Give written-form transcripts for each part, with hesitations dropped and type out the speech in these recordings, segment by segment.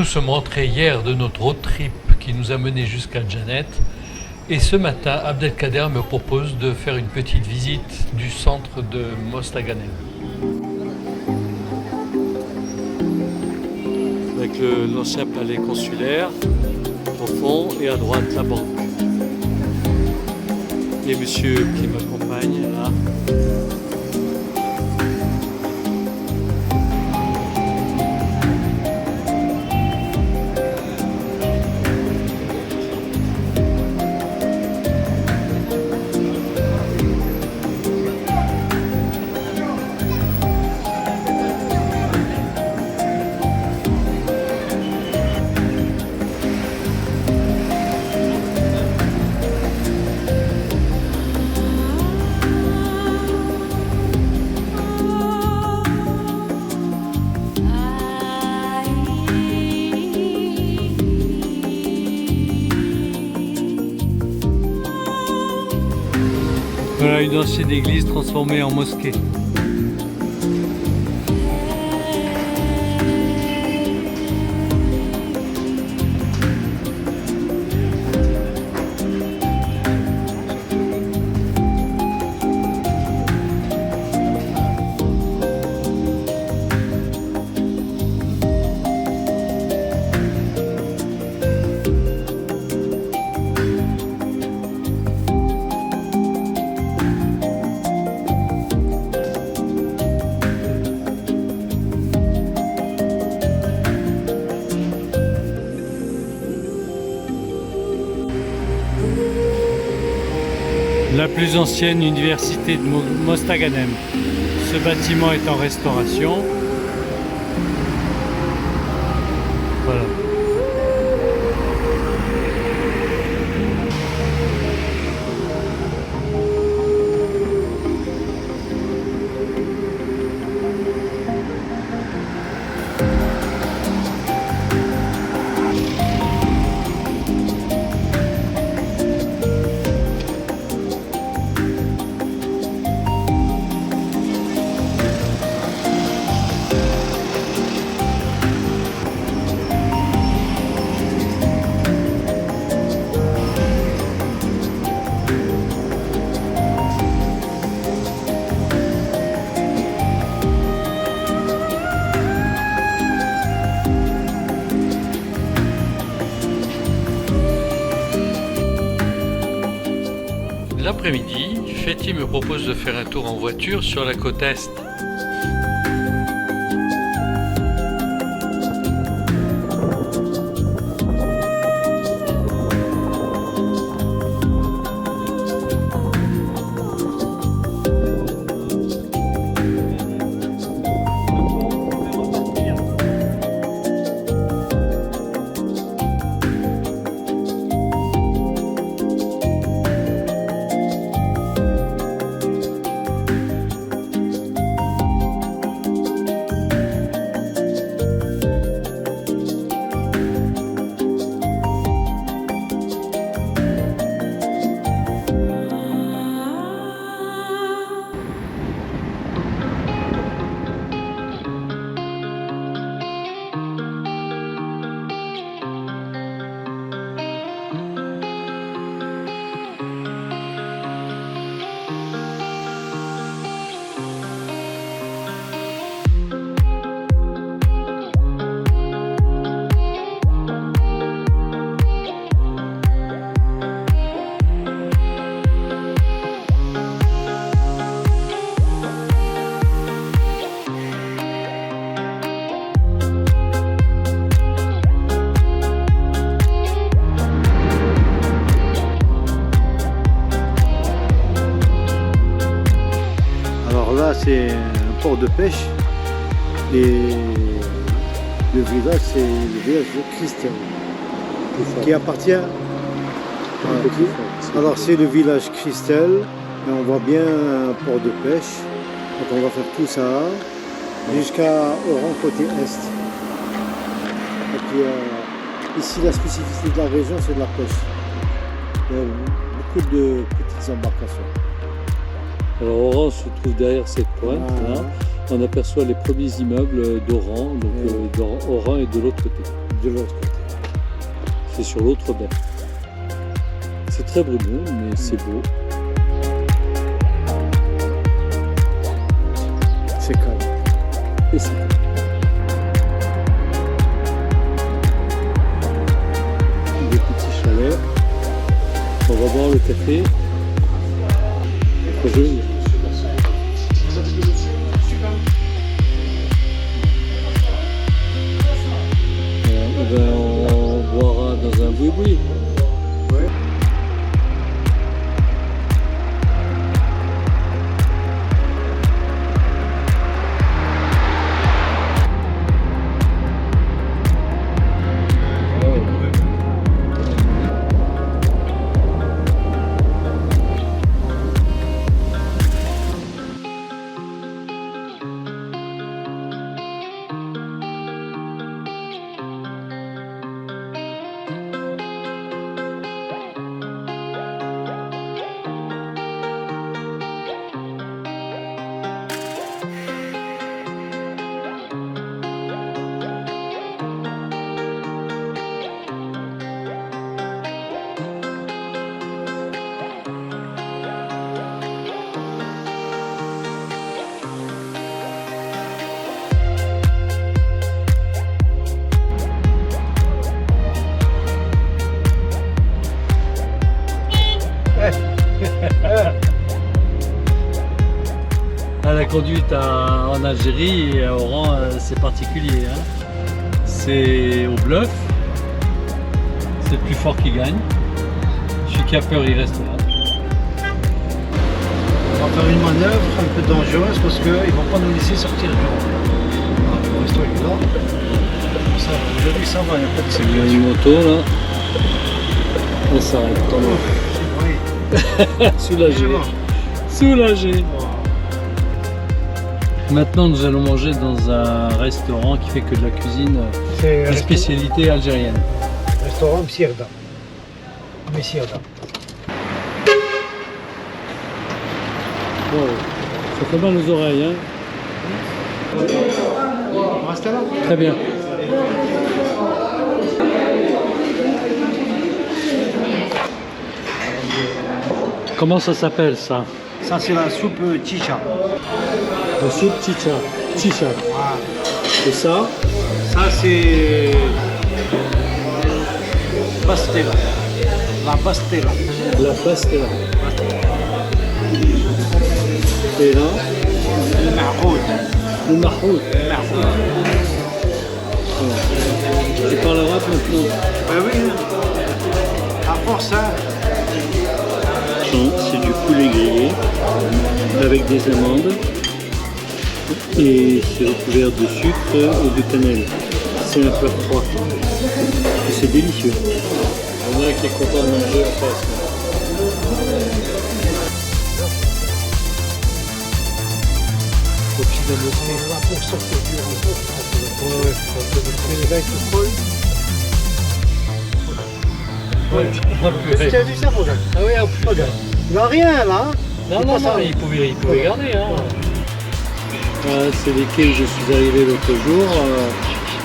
se montrer hier de notre road trip qui nous a menés jusqu'à Janet. Et ce matin, Abdelkader me propose de faire une petite visite du centre de Mostaganem. Avec l'ancien palais consulaire, au fond, et à droite la banque. Et monsieur qui m'accompagne là. Voilà une ancienne église transformée en mosquée. La plus ancienne université de Mostaganem. Ce bâtiment est en restauration. Voilà. L'après-midi, Fethi me propose de faire un tour en voiture sur la côte Est. C'est un port de pêche et le village c'est le village de Christelle qui appartient à alors c'est le village Christelle et on voit bien un port de pêche, donc on va faire tout ça jusqu'à Oran côté est. Et puis, ici la spécificité de la région c'est de la pêche, il y a beaucoup de petites embarcations. Alors Oran se trouve derrière cette pointe, là. On aperçoit les premiers immeubles d'Oran, donc Oran est de l'autre côté. de l'autre côté. C'est sur l'autre baie. C'est très brumeux, mais c'est beau. C'est calme. Et c'est beau. Des petits chalets. On va boire le café. Très joli. Eh ben, on boira dans un boui-boui. La conduite en Algérie et à Oran, c'est particulier. Hein. C'est au bluff. C'est le plus fort qui gagne. Celui qui a peur, il reste là. On va faire une manœuvre un peu dangereuse parce qu'ils ne vont pas nous laisser sortir du rond. Pour l'instant, il est là. Ça, aujourd'hui, ça va, il n'y a pas de Il y a sécurité. une moto là. On s'arrête. Oui. Soulagé. Soulagé. Maintenant, nous allons manger dans un restaurant qui fait que de la cuisine, C'est des spécialités algériennes. restaurant Msirda. Msirda. Wow. Ça fait mal aux oreilles. Hein. On reste là. Très bien. Comment ça s'appelle ça? Ça, c'est la soupe chicha. La soupe chicha. Chicha. Voilà. Et ça? Ça, c'est pastela. La pastela. La pastela. Et là? Le mahmoud. Le mahmoud. Le mahmoud. Tu parles arabe maintenant? Ben oui. À force, hein. C'est du poulet grillé avec des amandes et c'est recouvert de sucre et de cannelle. C'est un plat froid et c'est délicieux. On a qui est content de manger en face. On va pour sortir du rond. Ouais, les gars, ils se collent. Tu as vu ça, regarde? Ah oui, Regarde. Il n'y a rien là. non, non, non, il pouvait garder. Hein. Voilà, c'est les quais où je suis arrivé l'autre jour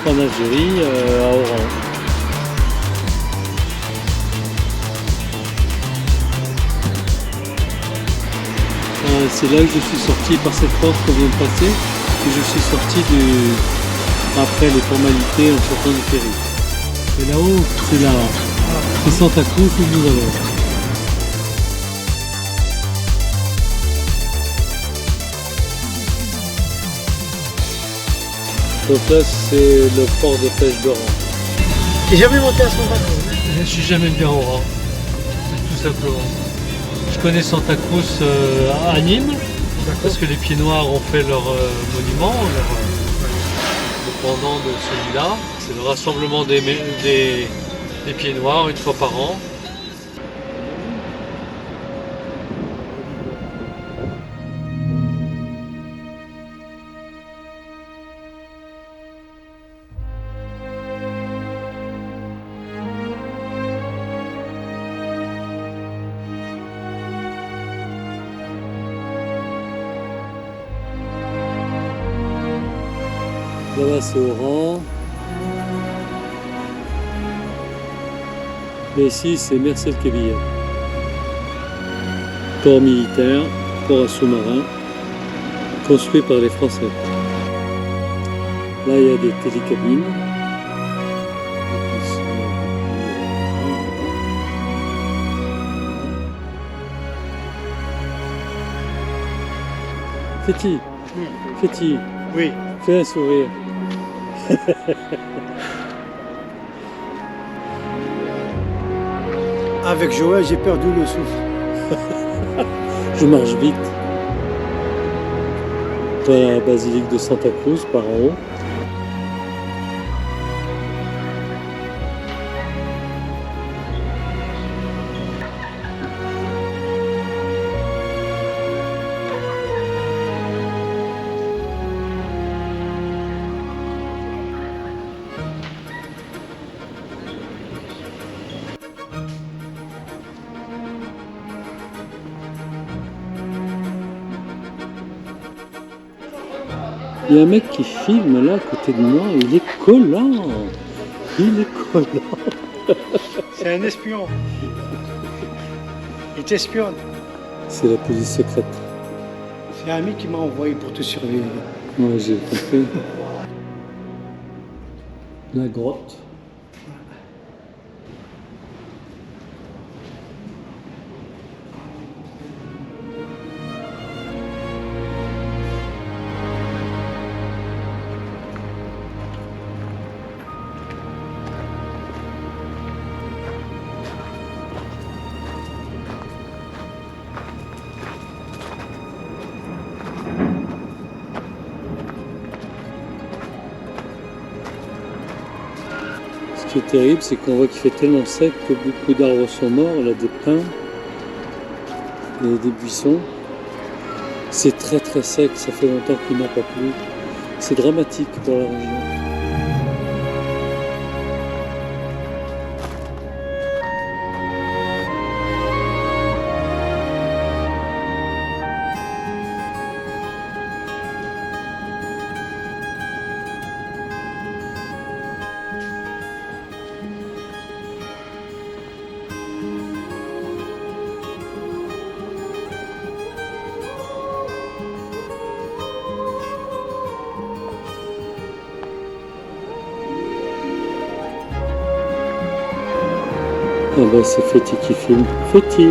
en Algérie, à Oran. C'est là que je suis sorti par cette porte qu'on vient de passer et je suis sorti après les formalités en sortant du ferry. Et là-haut, c'est là. C'est Santa Cruz où nous allons. Donc là, c'est le port de pêche d'Oran. T'es jamais monté à Santa Cruz? Je suis jamais bien au Oran, tout simplement. Je connais Santa Cruz à Nîmes, parce que les Pieds Noirs ont fait leur monument, le pendant de celui-là. C'est le rassemblement des Pieds Noirs une fois par an. Là-bas, c'est Oran. Et ici, c'est Mercel Kébillère. Port militaire, port à sous-marin, construit par les Français. Là, il y a des télécabines. Féti, Féti, Oui. fais un sourire. Avec Joël, j'ai perdu le souffle. Je marche vite. Dans la basilique de Santa Cruz par en haut. Il y a un mec qui filme là à côté de moi, il est collant. Il est collant. C'est un espion. Il t'espionne. C'est la police secrète. C'est un ami qui m'a envoyé pour te surveiller. Moi j'ai compris. La grotte. Ce qui est terrible, c'est qu'on voit qu'il fait tellement sec que beaucoup d'arbres sont morts, là, des pins et des buissons. C'est très très sec, ça fait longtemps qu'il n'a pas plu. C'est dramatique pour la région. Ah ben c'est Féti qui filme. Féti.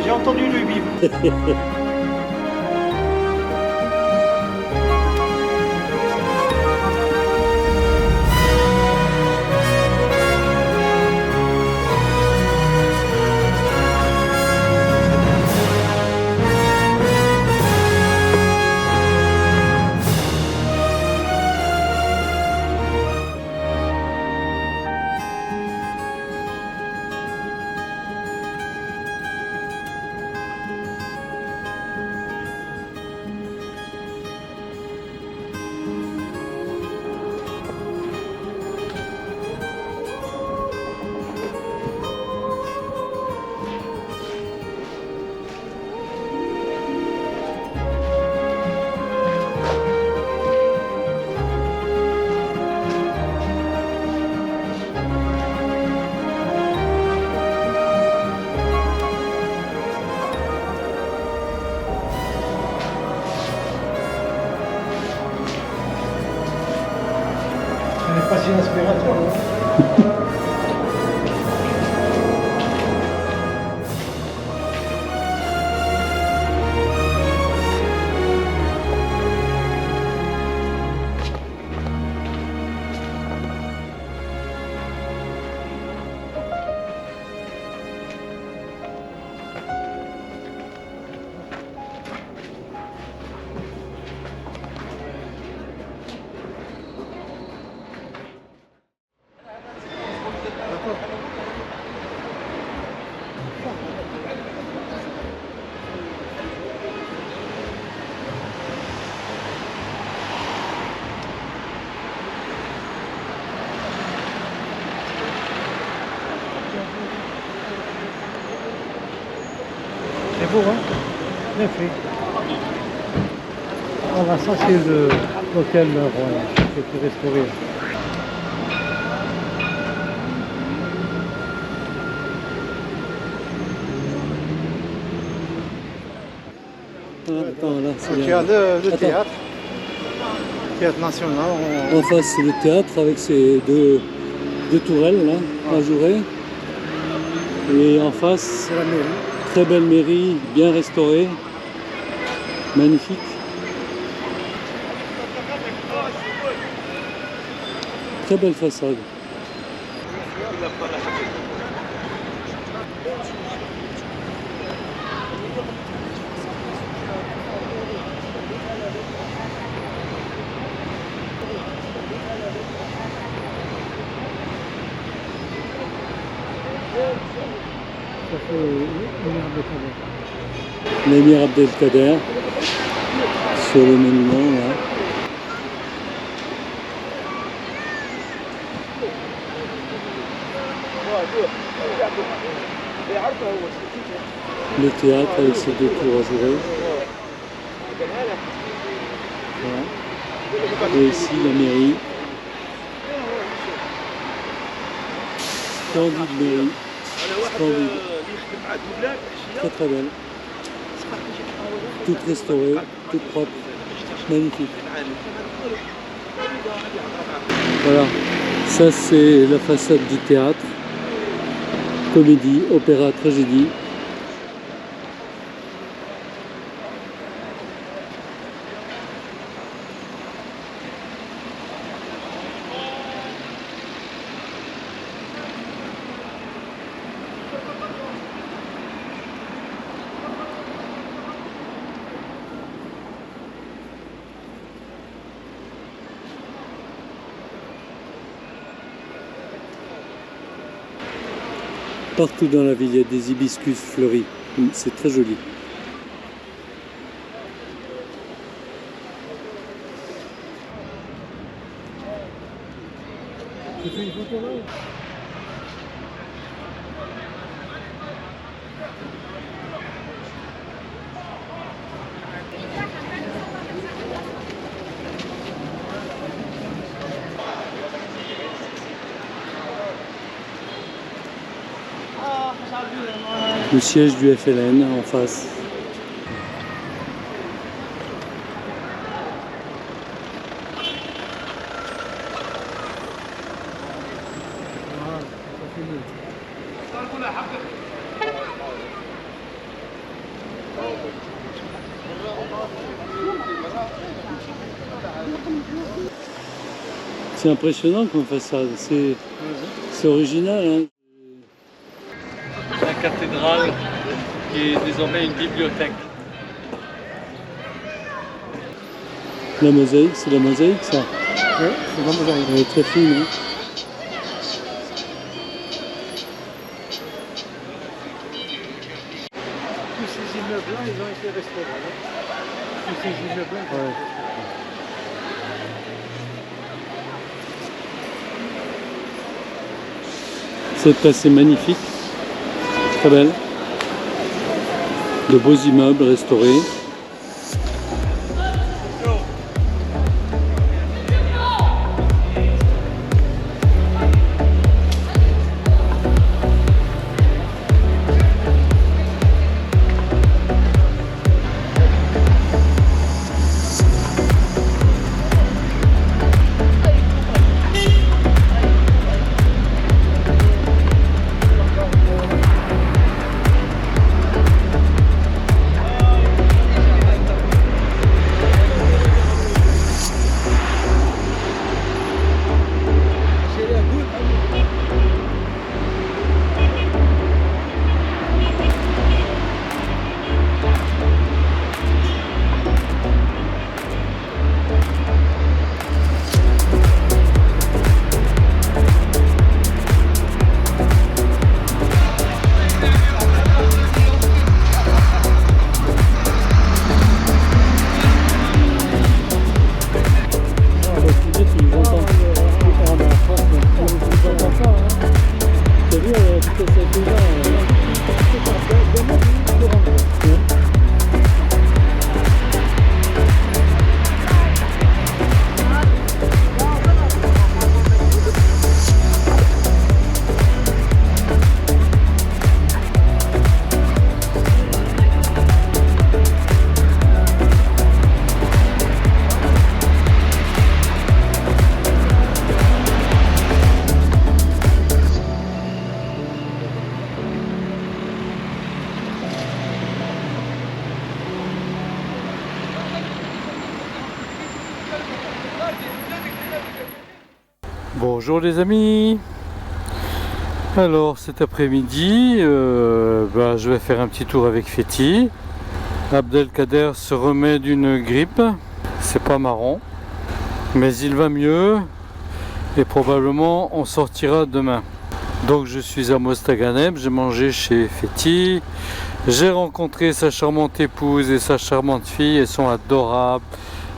J'ai entendu le bip. Elle n'est pas si inspirateur. C'est beau, hein? Bien fait. Voilà, ça c'est l'hôtel royal qui a été restauré. Attends, là, c'est Tu as le Attends. théâtre national. En face, c'est le théâtre avec ses deux tourelles, là, ajourées. Et en face, C'est la mairie. très belle mairie, bien restaurée, magnifique. Très belle façade. Ça fait une heure de travail. L'émir Abdelkader sur le monument là. Le théâtre avec ses deux tours ajourées. Voilà. Et ici la mairie. Splendide mairie. Splendide. Très très belle. Toute restaurée, toute propre. Magnifique. Voilà. Ça c'est la façade du théâtre. Comédie, opéra, tragédie. Partout dans la ville, il y a des hibiscus fleuris. C'est très joli. Tu fais une photo là? Le siège du FLN en face. C'est impressionnant comme façade, c'est original. Hein. La cathédrale qui est désormais une bibliothèque. La mosaïque, c'est la mosaïque ça. Oui, c'est la mosaïque. Elle est très fine. Hein. Tous ces immeubles-là, ils ont été restaurés. Tous ces immeubles-là. Ouais. Cette place est magnifique, très belle. De beaux immeubles restaurés. Bonjour les amis. Alors cet après-midi, je vais faire un petit tour avec Fethi. Abdelkader se remet d'une grippe. C'est pas marrant, mais il va mieux et probablement on sortira demain. Donc je suis à Mostaganem, j'ai mangé chez Fethi. J'ai rencontré sa charmante épouse et sa charmante fille, elles sont adorables.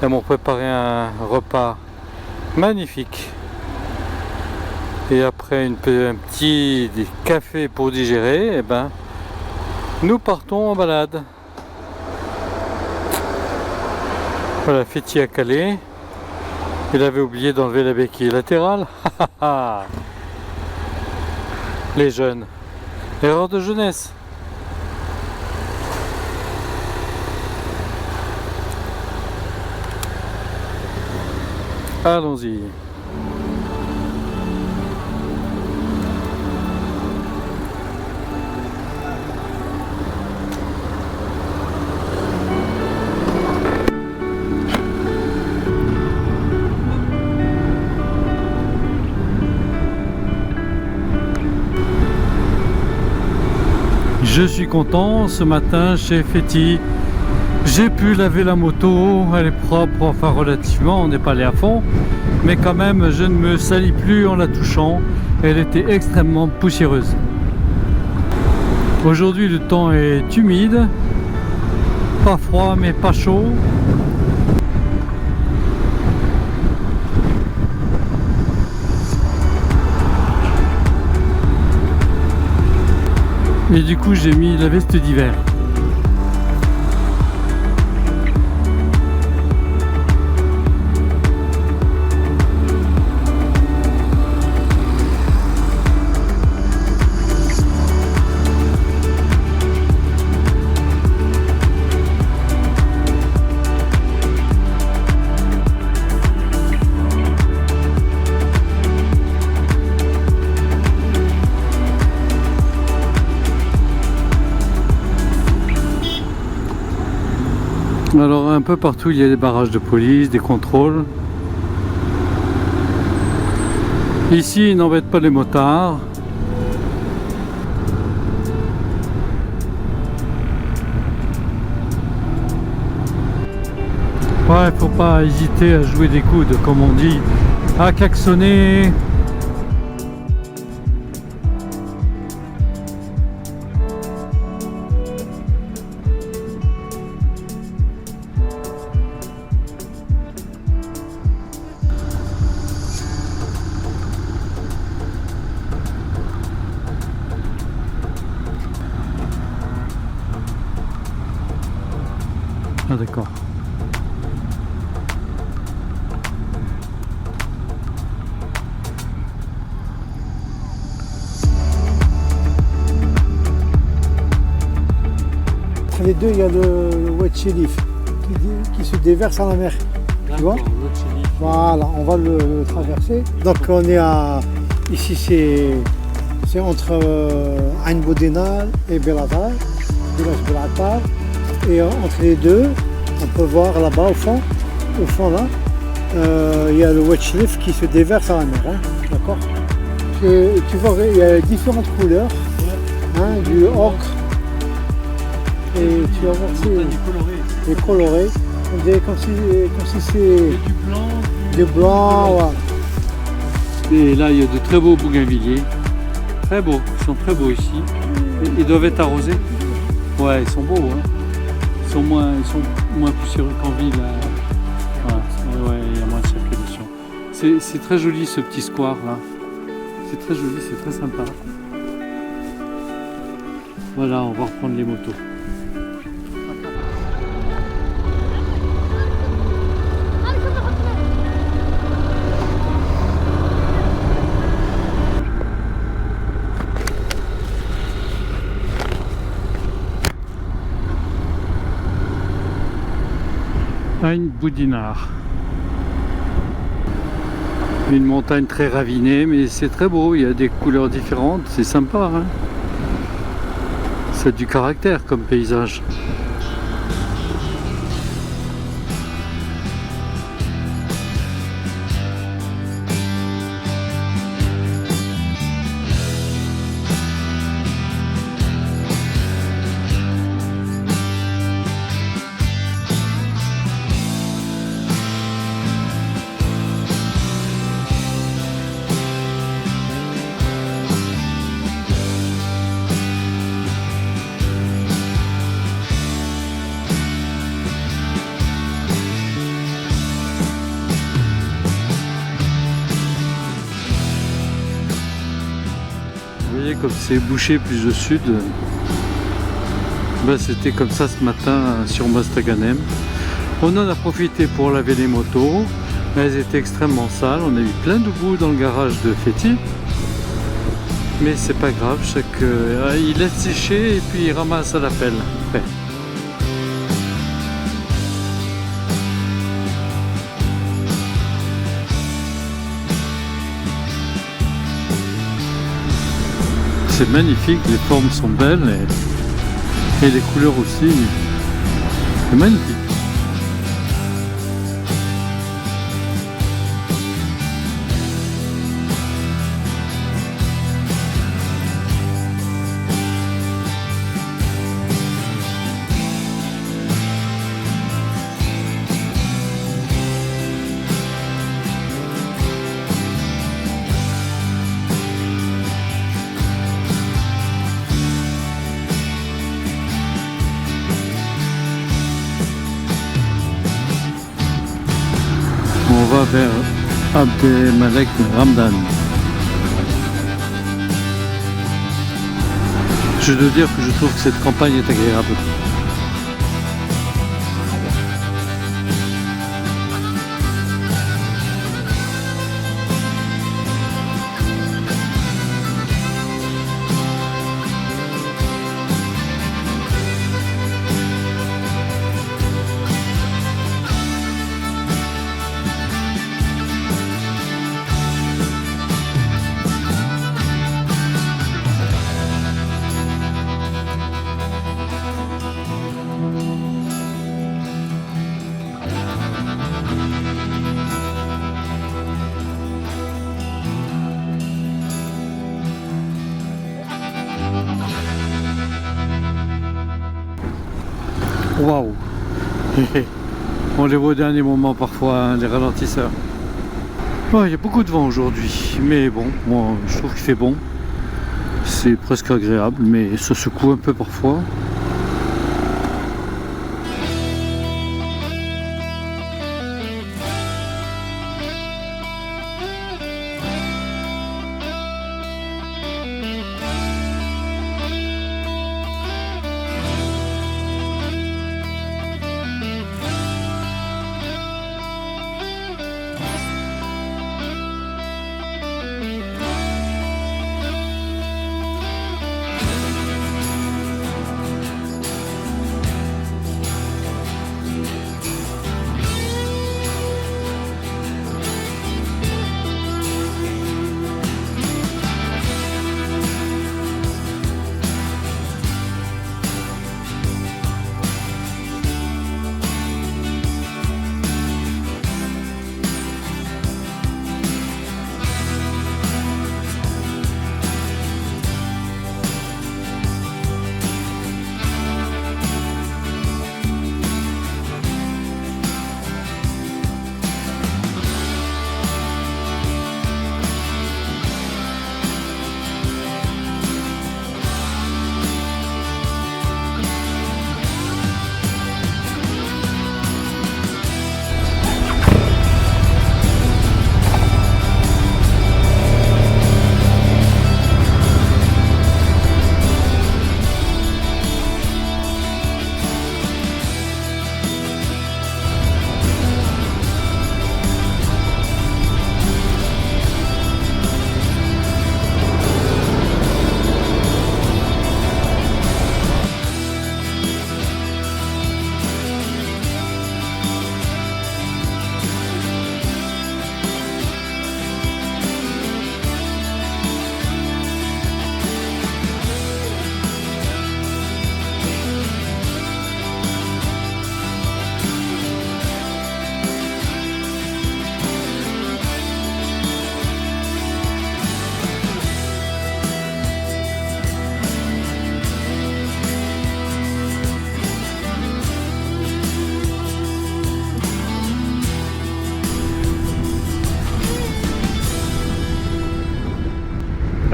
Elles m'ont préparé un repas magnifique. Et après un petit café pour digérer, nous partons en balade. Voilà, Fethi a calé. Il avait oublié d'enlever la béquille latérale. Les jeunes. Erreur de jeunesse. Allons-y. Je suis content, ce matin chez Fethi, j'ai pu laver la moto, elle est propre, enfin relativement, on n'est pas allé à fond, mais quand même je ne me salis plus en la touchant, elle était extrêmement poussiéreuse. Aujourd'hui le temps est humide, pas froid mais pas chaud. Et du coup j'ai mis la veste d'hiver. Alors un peu partout il y a des barrages de police, des contrôles. Ici ils n'embêtent pas les motards. Ouais, faut pas hésiter à jouer des coudes comme on dit, à klaxonner. Ah d'accord. Entre les deux, il y a le Oued Chelif qui se déverse à la mer. Tu vois? Voilà, on va le traverser. Donc on est à... Ici c'est entre Ain Boudena et Belatar, village Belatar. Et entre les deux, on peut voir là-bas au fond là, il y a le Oued Chelif qui se déverse à la mer, hein, d'accord? Tu vois, il y a différentes couleurs, hein, du ocre, et tu vas voir c'est coloré, on dirait comme si c'est du blanc, voilà. Et là il y a de très beaux bougainvilliers, très beaux, ils sont très beaux ici, ils doivent être arrosés, ouais ils sont beaux, hein. Ils sont moins poussiéreux qu'en ville. Voilà. Ouais, il y a moins de circulation. C'est très joli ce petit square là. C'est très joli, c'est très sympa. Voilà, on va reprendre les motos. Ain Boudinard. Une montagne très ravinée, mais c'est très beau, il y a des couleurs différentes, c'est sympa, hein. Ça a du caractère comme paysage. comme c'est bouché plus au sud. Ben, c'était comme ça ce matin sur Mostaganem. On en a profité pour laver les motos. Elles étaient extrêmement sales. On a eu plein de boue dans le garage de Féti. Mais c'est pas grave, il laisse sécher et puis il ramasse à la pelle après. C'est magnifique, les formes sont belles et les couleurs aussi. C'est magnifique. On va vers Abdelmalek Ramdan. Je dois dire que je trouve que cette campagne est agréable. Waouh. On les voit au dernier moment parfois, hein, les ralentisseurs. Oh, il y a beaucoup de vent aujourd'hui, mais bon, moi je trouve qu'il fait bon. C'est presque agréable, mais ça secoue un peu parfois.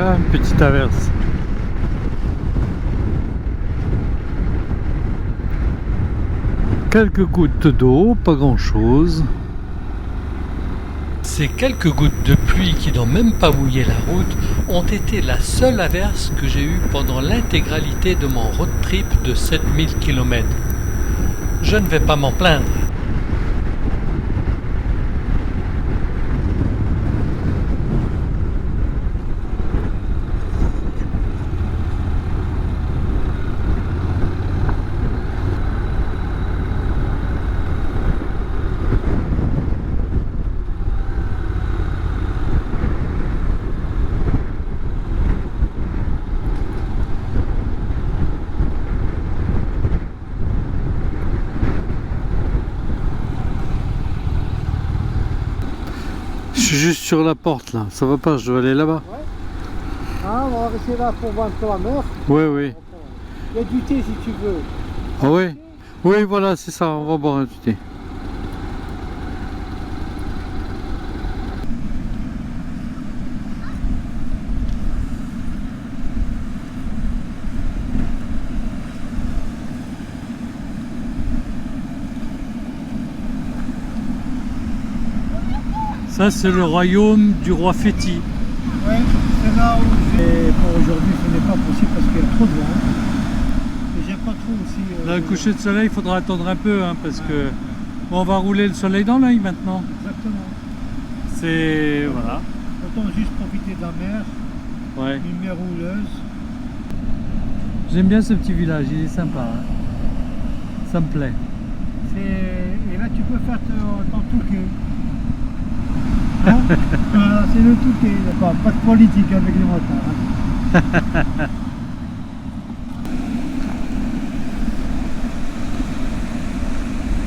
Ah, une petite averse. Quelques gouttes d'eau, pas grand chose. Ces quelques gouttes de pluie qui n'ont même pas mouillé la route ont été la seule averse que j'ai eue pendant l'intégralité de mon road trip de 7000 km. Je ne vais pas m'en plaindre. Je suis juste sur la porte là, ça va pas, je dois aller là-bas. Ah, on va rester là pour voir un peu la mer. Oui, oui. Il y a du thé si tu veux. Ah oui? Oui, voilà, c'est ça, on va boire un petit thé. Ça, c'est le royaume du roi Féti. Oui, c'est là où j'ai... Pour aujourd'hui, ce n'est pas possible parce qu'il y a trop de vent. Et j'aime pas trop aussi... Là, le coucher de soleil, il faudra attendre un peu, hein, parce que bon, on va rouler le soleil dans l'œil maintenant. Exactement. C'est... voilà. Autant juste profiter de la mer, Ouais. une mer rouleuse. J'aime bien ce petit village, il est sympa. Hein. Ça me plaît. Et là, tu peux faire ton touquet. Hein? Voilà, c'est le touquet. Il n'y a pas de politique avec les motards. Hein.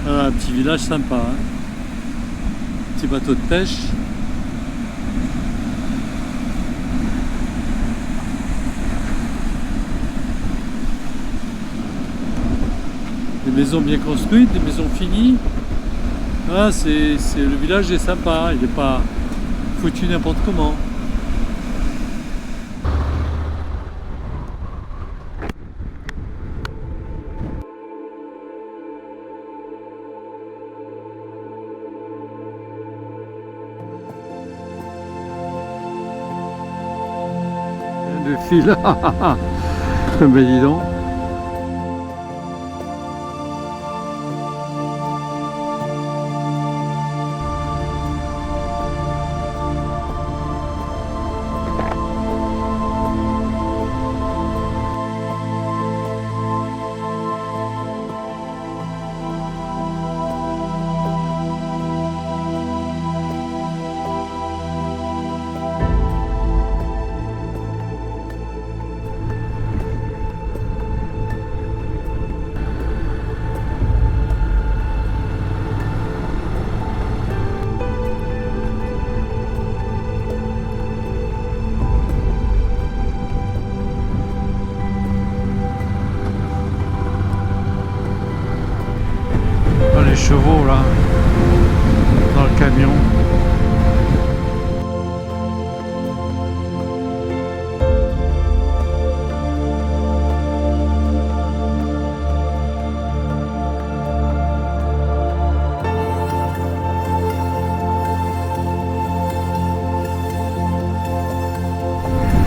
Voilà, un petit village sympa. Hein. Petit bateau de pêche. Des maisons bien construites, des maisons finies. Ah, le village est sympa, il n'est pas foutu n'importe comment. Le fil, ben dis donc. Les chevaux là dans le camion.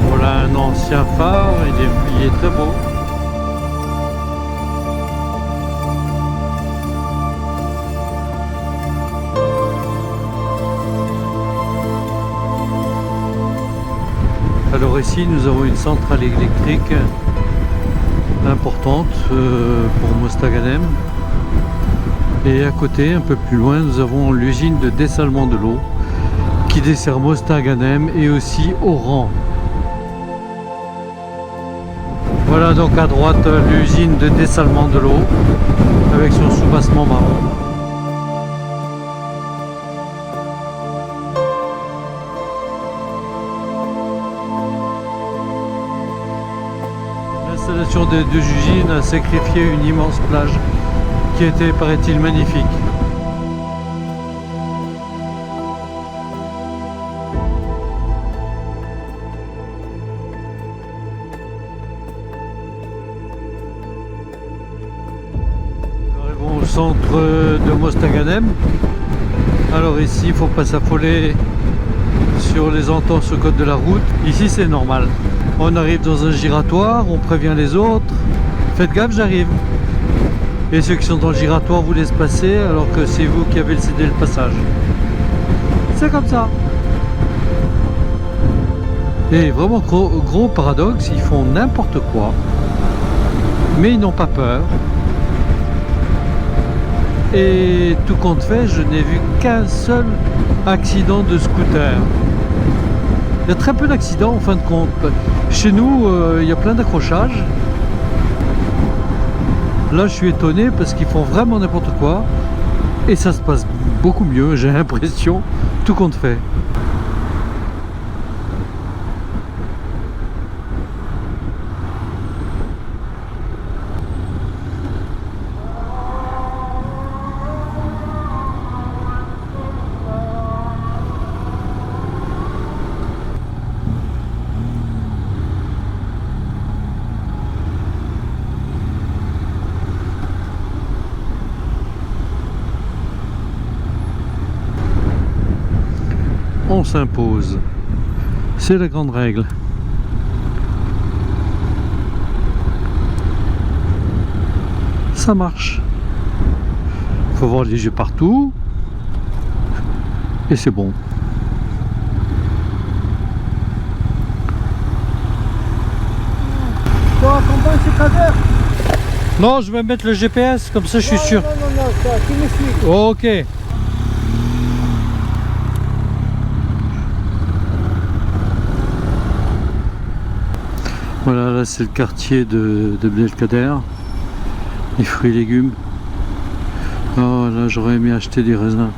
Voilà un ancien phare, il est très beau. Alors ici nous avons une centrale électrique importante pour Mostaganem, et à côté, un peu plus loin, nous avons l'usine de dessalement de l'eau qui dessert Mostaganem et aussi Oran. Voilà donc à droite l'usine de dessalement de l'eau avec son soubassement marron. L'installation des deux usines a sacrifié une immense plage qui était, paraît-il, magnifique. Nous arrivons au centre de Mostaganem. Alors ici, il ne faut pas s'affoler sur les entorses au code de la route. Ici, c'est normal. On arrive dans un giratoire, on prévient les autres. Faites gaffe, j'arrive. Et ceux qui sont dans le giratoire vous laissent passer alors que c'est vous qui avez cédé le passage. C'est comme ça. Et vraiment gros paradoxe, ils font n'importe quoi. Mais ils n'ont pas peur. Et tout compte fait, je n'ai vu qu'un seul accident de scooter. Il y a très peu d'accidents en fin de compte. Chez nous, il y a plein d'accrochages. Là, je suis étonné parce qu'ils font vraiment n'importe quoi. Et ça se passe beaucoup mieux, j'ai l'impression, tout compte fait. On s'impose. C'est la grande règle. Ça marche. Faut voir les yeux partout. Et c'est bon. Non, je vais mettre le GPS, comme ça je suis sûr. Non, ça, tu me suis. Ok. Voilà, là c'est le quartier de Abdelkader. Les fruits et légumes. Oh là, j'aurais aimé acheter des raisins.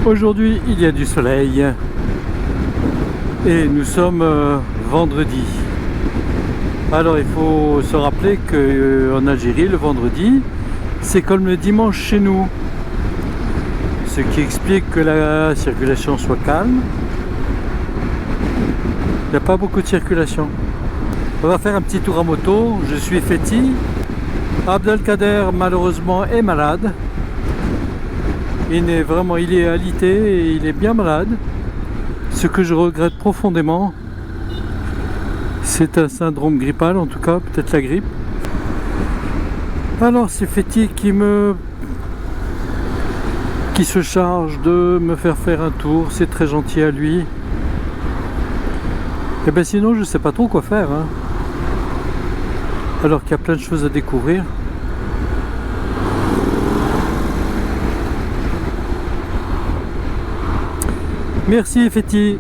Aujourd'hui, il y a du soleil et nous sommes vendredi. Alors il faut se rappeler qu'en Algérie, le vendredi, c'est comme le dimanche chez nous. Ce qui explique que la circulation soit calme. Il n'y a pas beaucoup de circulation. On va faire un petit tour à moto. Je suis Fethi. Abdelkader malheureusement est malade. Il est alité et il est bien malade. Ce que je regrette profondément, c'est un syndrome grippal, en tout cas, peut-être la grippe. Alors c'est Fethi qui se charge de me faire un tour, c'est très gentil à lui. Et bien sinon je sais pas trop quoi faire, hein. Alors qu'il y a plein de choses à découvrir. Merci Fethi.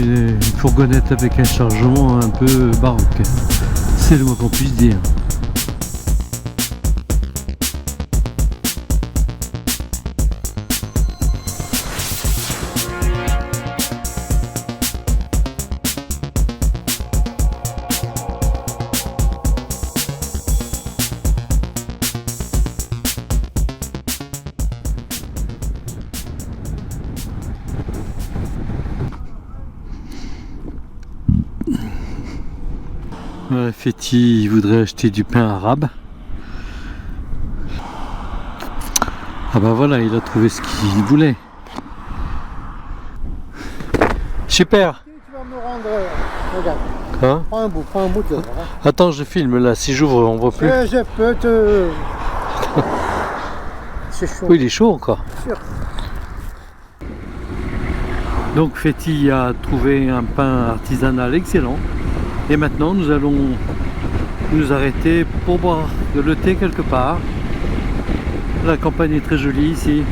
Une fourgonnette avec un chargement un peu baroque, c'est le moins qu'on puisse dire. Féti, il voudrait acheter du pain arabe. Ah bah voilà, il a trouvé ce qu'il voulait. Super. Tu vas me rendre. Regarde, Hein? prends un bout de l'autre. Attends, je filme là, si j'ouvre, on voit plus. Je peux te. C'est chaud. Oui, il est chaud encore. Sûr. Donc Féti a trouvé un pain artisanal excellent. Et maintenant, nous allons nous arrêter pour boire de le thé quelque part. La campagne est très jolie ici.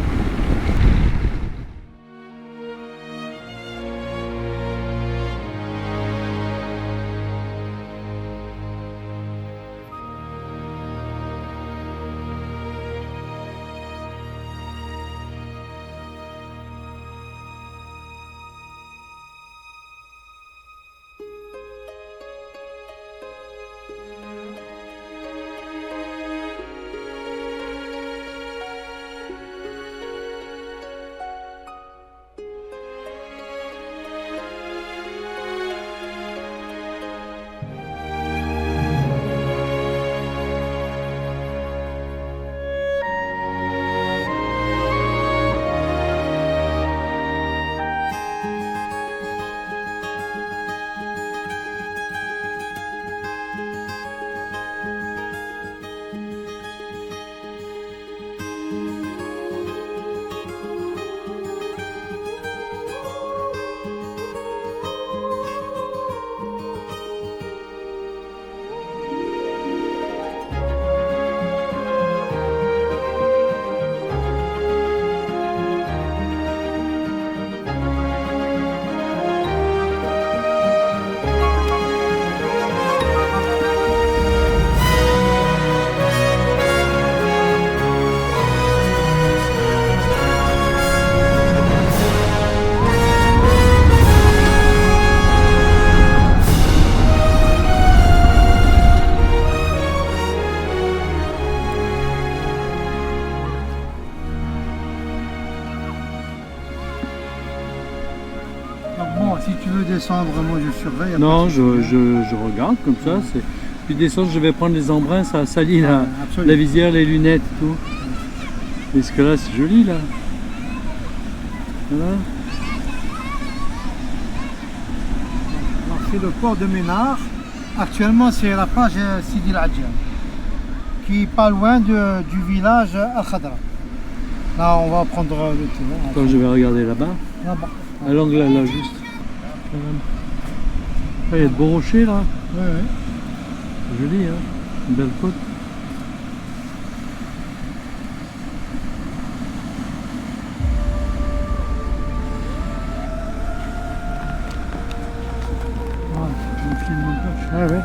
Si tu veux descendre, moi je surveille. Non, je regarde comme ça. Puis descendre, je vais prendre les embruns, ça salit la visière, les lunettes et tout. Parce que là, c'est joli là. Voilà. C'est le port de Ménard. Actuellement, c'est la plage Sidi El Adja, qui est pas loin du village Al Khadra. Là, on va prendre le thé. Quand je vais regarder là-bas. Là-bas. À l'angle là, juste. Ah, il y a de beaux rochers là. Oui, oui. Joli, hein. Une belle côte. On filme un peu. Ah, oui.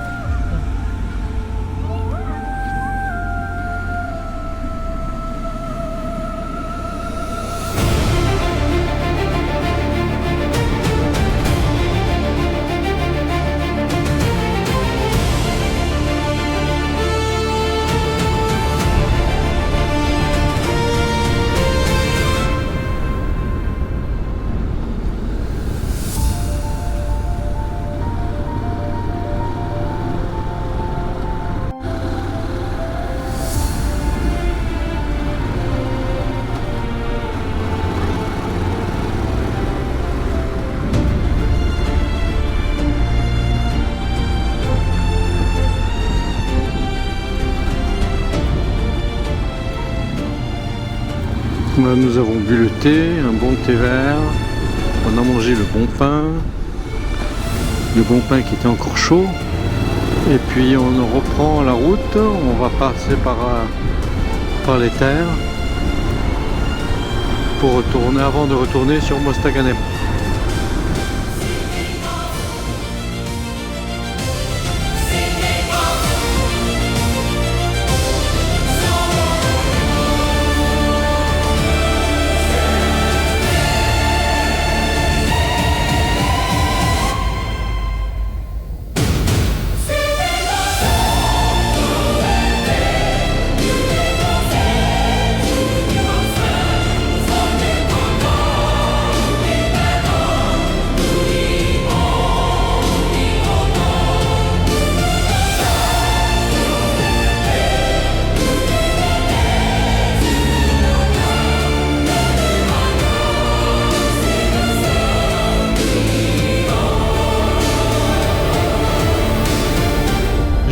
Nous avons bu le thé, un bon thé vert, on a mangé le bon pain qui était encore chaud, et puis on reprend la route, on va passer par les terres pour retourner, avant de retourner sur Mostaganem.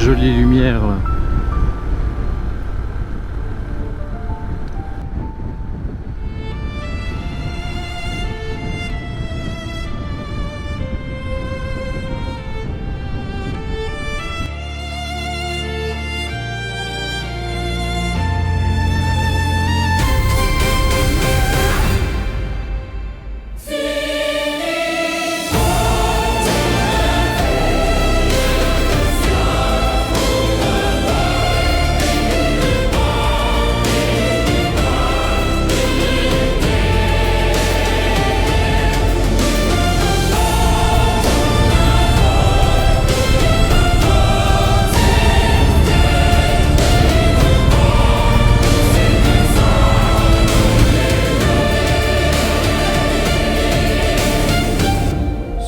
jolie lumière là.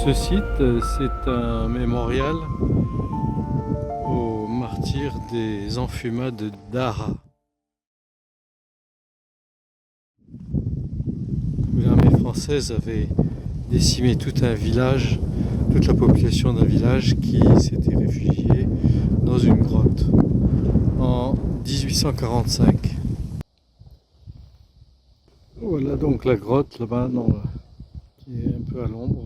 Ce site, c'est un mémorial aux martyrs des enfumades d'Ara. L'armée française avait décimé tout un village, toute la population d'un village qui s'était réfugié dans une grotte en 1845. Voilà donc la grotte là-bas, qui est un peu à l'ombre.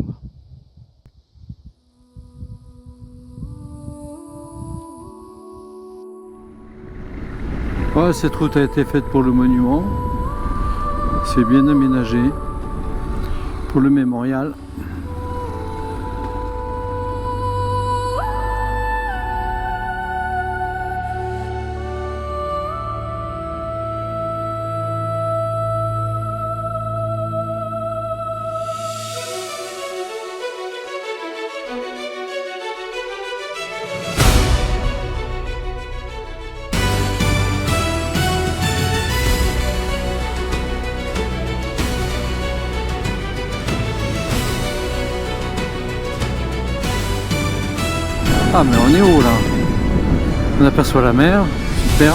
Ouais, cette route a été faite pour le monument. C'est bien aménagé pour le mémorial. Ah mais on est haut là. On aperçoit la mer, super.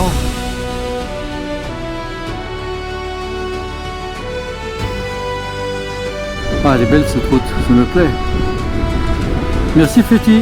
Ah elle est belle cette route, ça me plaît. Merci Féti.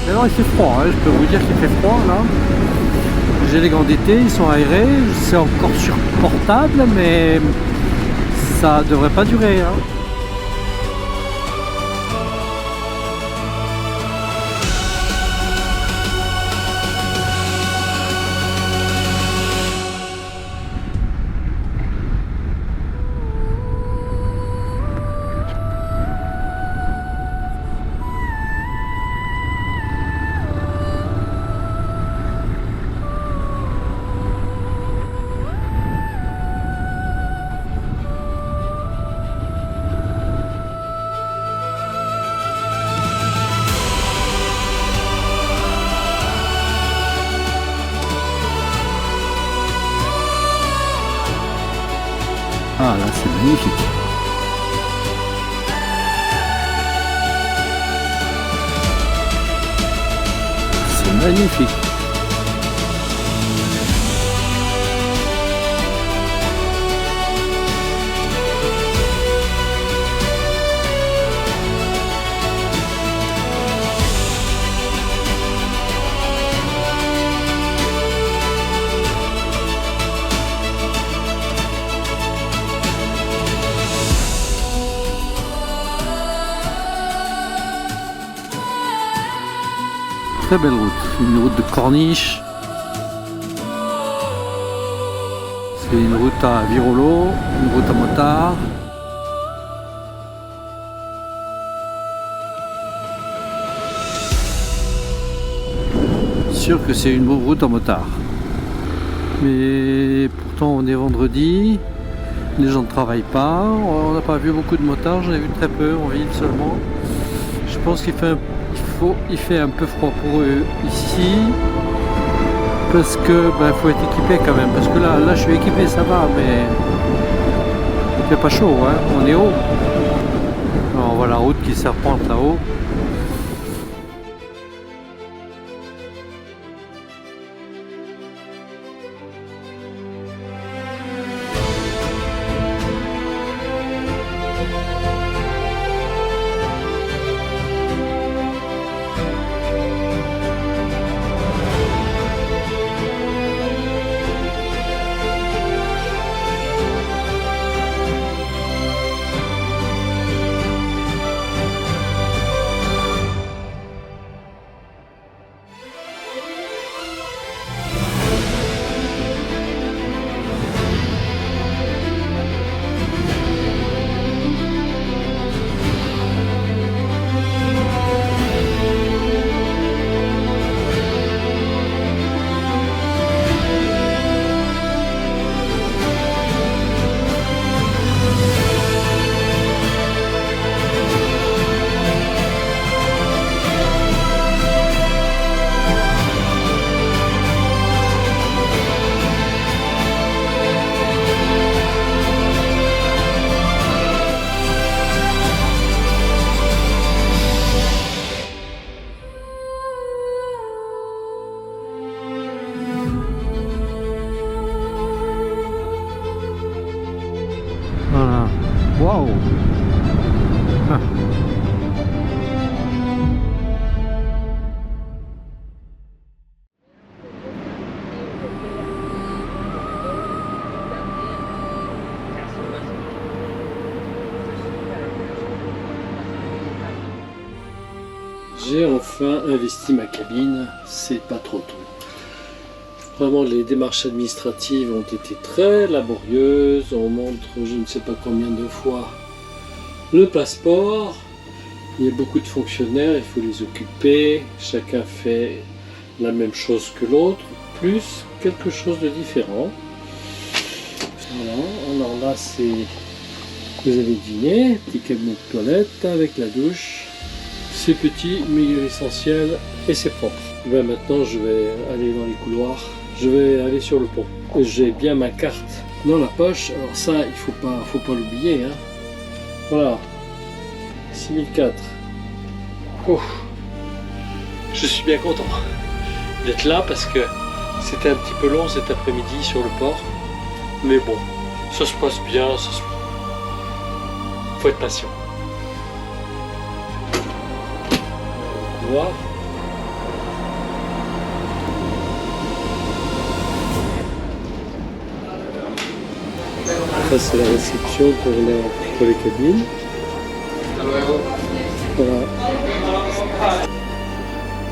Alors il fait froid, hein. Je peux vous dire qu'il fait froid là. J'ai les gants d'été, ils sont aérés, c'est encore supportable mais ça devrait pas durer. Hein. Ah là c'est magnifique. C'est magnifique. Très belle route, une route de corniche. C'est une route à virolo, une route à motard. Sûr que c'est une route à motard. Mais pourtant on est vendredi, Les gens ne travaillent pas. On n'a pas vu beaucoup de motards, j'en ai vu très peu en ville seulement. Je pense qu'il fait un peu froid pour eux ici. Parce que faut être équipé quand même. Parce que là je suis équipé, ça va, mais il fait pas chaud, hein. On est haut. Alors, on voit la route qui serpente là-haut. Voilà. Waouh. J'ai enfin investi ma cabine, c'est pas trop tôt. Vraiment, les démarches administratives ont été très laborieuses. On montre je ne sais pas combien de fois le passeport. Il y a beaucoup de fonctionnaires, il faut les occuper. Chacun fait la même chose que l'autre, plus quelque chose de différent. Voilà, alors là c'est... Vous avez dîné, petit cabinet de toilette avec la douche. C'est petit, mais il est essentiel et c'est propre. Ben maintenant je vais aller dans les couloirs. Je vais aller sur le pont. J'ai bien ma carte dans la poche. Alors ça, il faut pas l'oublier. Hein. Voilà. 6004. Oh. Je suis bien content d'être là parce que c'était un petit peu long cet après-midi sur le port. Mais bon, ça se passe bien. Faut être patient. Couloir. Ça c'est la réception pour les cabines. Voilà.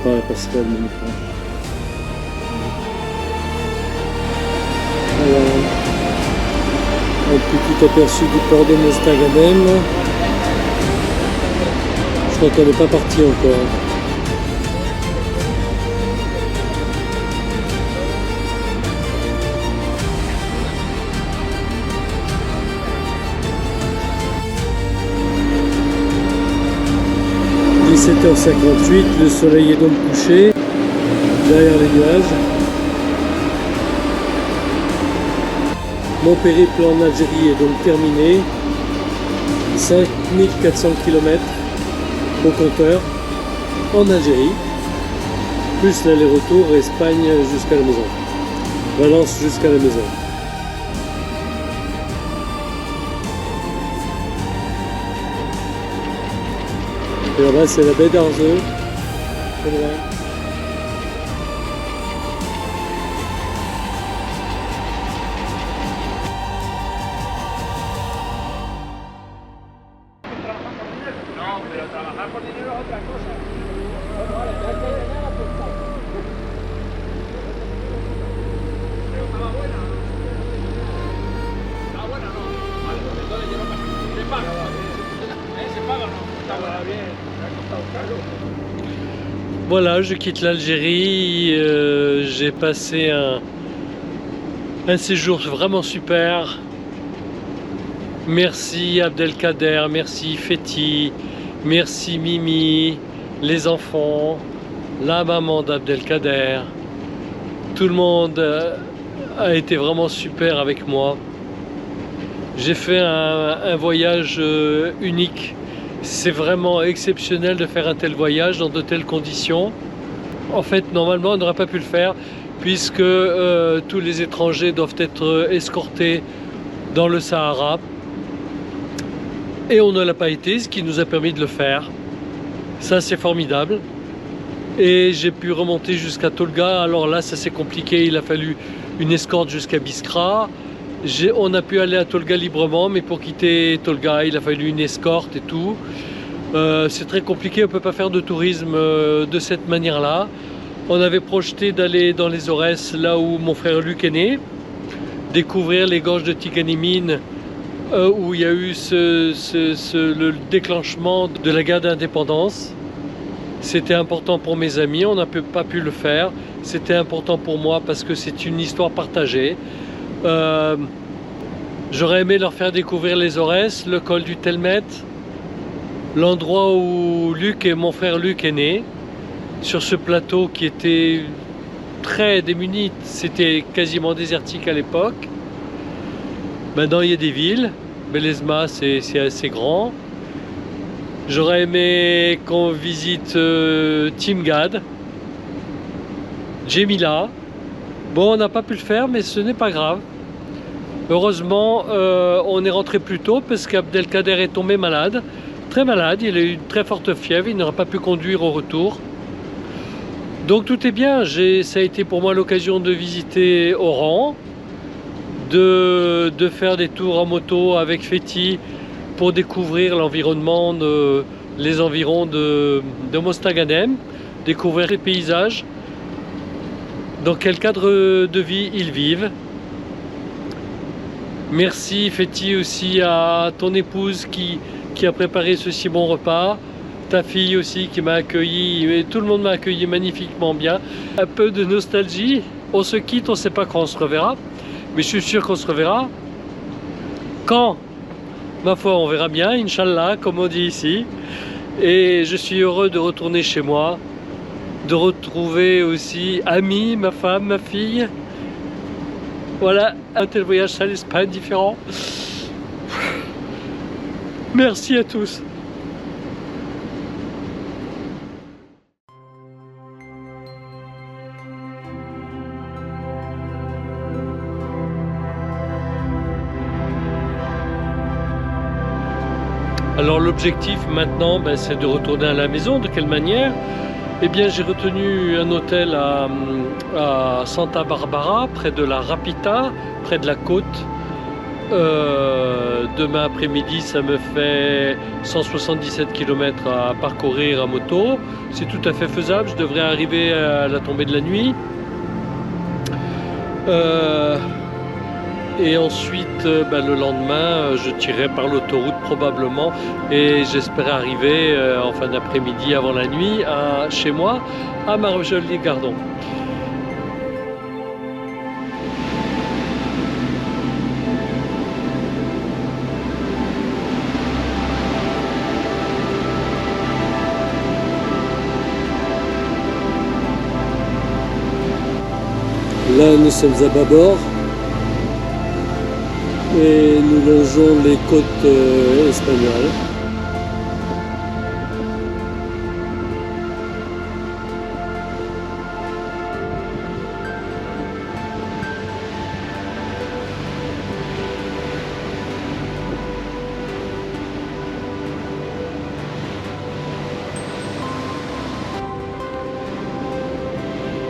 Ouais, Pascal, voilà. Un petit aperçu du port de Mostaganem. Je crois qu'on n'est pas parti encore. « 17h58, le soleil est donc couché derrière les nuages. Mon périple en Algérie est donc terminé. 5400 km au compteur en Algérie, plus l'aller-retour Espagne jusqu'à la maison, Valence jusqu'à la maison. Et là-bas c'est la baie d'Arzeux. Voilà, je quitte l'Algérie, j'ai passé un séjour vraiment super. Merci Abdelkader, merci Fethi, merci Mimi, les enfants, la maman d'Abdelkader. Tout le monde a été vraiment super avec moi. J'ai fait un voyage unique. C'est vraiment exceptionnel de faire un tel voyage dans de telles conditions. En fait, normalement, on n'aurait pas pu le faire puisque tous les étrangers doivent être escortés dans le Sahara. Et on ne l'a pas été, ce qui nous a permis de le faire. Ça, c'est formidable. Et j'ai pu remonter jusqu'à Tolga. Alors là, ça c'est compliqué. Il a fallu une escorte jusqu'à Biskra. On a pu aller à Tolga librement, mais pour quitter Tolga, il a fallu une escorte et tout. C'est très compliqué, on ne peut pas faire de tourisme de cette manière-là. On avait projeté d'aller dans les Aurès, là où mon frère Luc est né, découvrir les gorges de Tiganimine, où il y a eu le déclenchement de la guerre d'indépendance. C'était important pour mes amis, on n'a pas pu le faire. C'était important pour moi parce que c'est une histoire partagée. J'aurais aimé leur faire découvrir les Aurès, le col du Telmet, l'endroit où Luc et mon frère Luc est né, sur ce plateau qui était très démuni, c'était quasiment désertique à l'époque. Maintenant il y a des villes, Belezma c'est assez grand. J'aurais aimé qu'on visite Timgad, Djemila. Bon, on n'a pas pu le faire, mais ce n'est pas grave. Heureusement, on est rentré plus tôt parce qu'Abdelkader est tombé malade, très malade. Il a eu une très forte fièvre, il n'aura pas pu conduire au retour. Donc tout est bien. Ça a été pour moi l'occasion de visiter Oran, de faire des tours en moto avec Fethi pour découvrir l'environnement, les environs de Mostaganem, découvrir les paysages, dans quel cadre de vie ils vivent. Merci Fethi aussi à ton épouse qui a préparé ce si bon repas, ta fille aussi qui m'a accueilli, et tout le monde m'a accueilli magnifiquement bien. Un peu de nostalgie, on se quitte, on ne sait pas quand on se reverra, mais je suis sûr qu'on se reverra. Quand? Ma foi, on verra bien, Inch'Allah, comme on dit ici. Et je suis heureux de retourner chez moi, de retrouver aussi Ami, ma femme, ma fille. Voilà, un tel voyage, ça laisse pas indifférent. Merci à tous. Alors l'objectif maintenant, c'est de retourner à la maison. De quelle manière? Eh bien, j'ai retenu un hôtel à Santa Barbara, près de la Rapita, près de la côte. Demain après-midi, ça me fait 177 km à parcourir à moto. C'est tout à fait faisable, je devrais arriver à la tombée de la nuit. Et ensuite, le lendemain, je tirerai par l'autoroute probablement et j'espère arriver en fin d'après-midi avant la nuit chez moi, à Marvejols-les-Gardons. Là, nous sommes à bâbord. Et nous longeons les côtes espagnoles.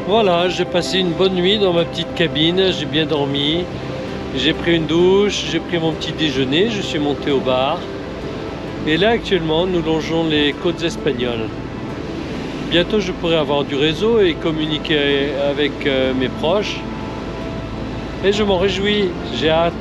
Voilà, j'ai passé une bonne nuit dans ma petite cabine, j'ai bien dormi. J'ai pris une douche, j'ai pris mon petit déjeuner, je suis monté au bar. Et là actuellement nous longeons les côtes espagnoles. Bientôt je pourrai avoir du réseau et communiquer avec mes proches. Et je m'en réjouis, j'ai hâte.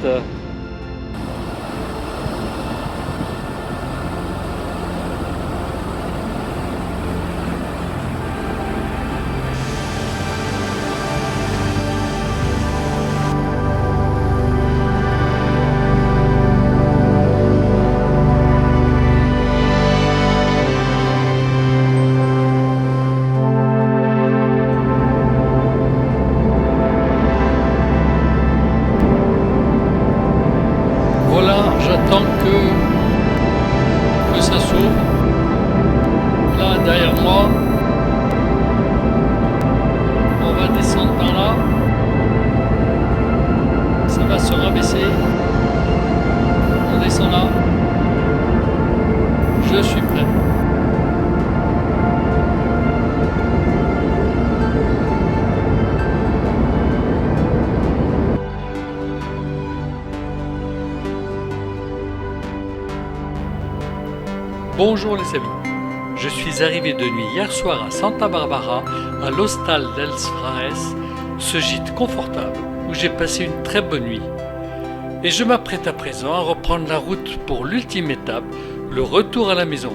chaud. Là, derrière moi, on va descendre par là. Ça va se rabaisser. On descend là. Je suis prêt. Bonjour les amis, je suis arrivé de nuit hier soir à Santa Barbara, à l'Hostal dels Frares, ce gîte confortable où j'ai passé une très bonne nuit. Et je m'apprête à présent à reprendre la route pour l'ultime étape, le retour à la maison.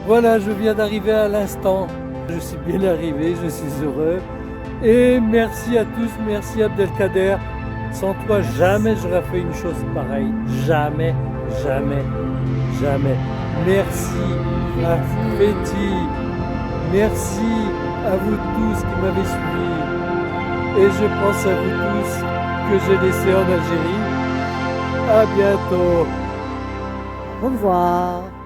Voilà, je viens d'arriver à l'instant. Je suis bien arrivé, je suis heureux. Et merci à tous, merci Abdelkader. Sans toi, jamais j'aurais fait une chose pareille. Jamais, jamais, jamais. Merci à Fethi. Merci à vous tous qui m'avez suivi. Et je pense à vous tous que j'ai laissés en Algérie. À bientôt. Au revoir.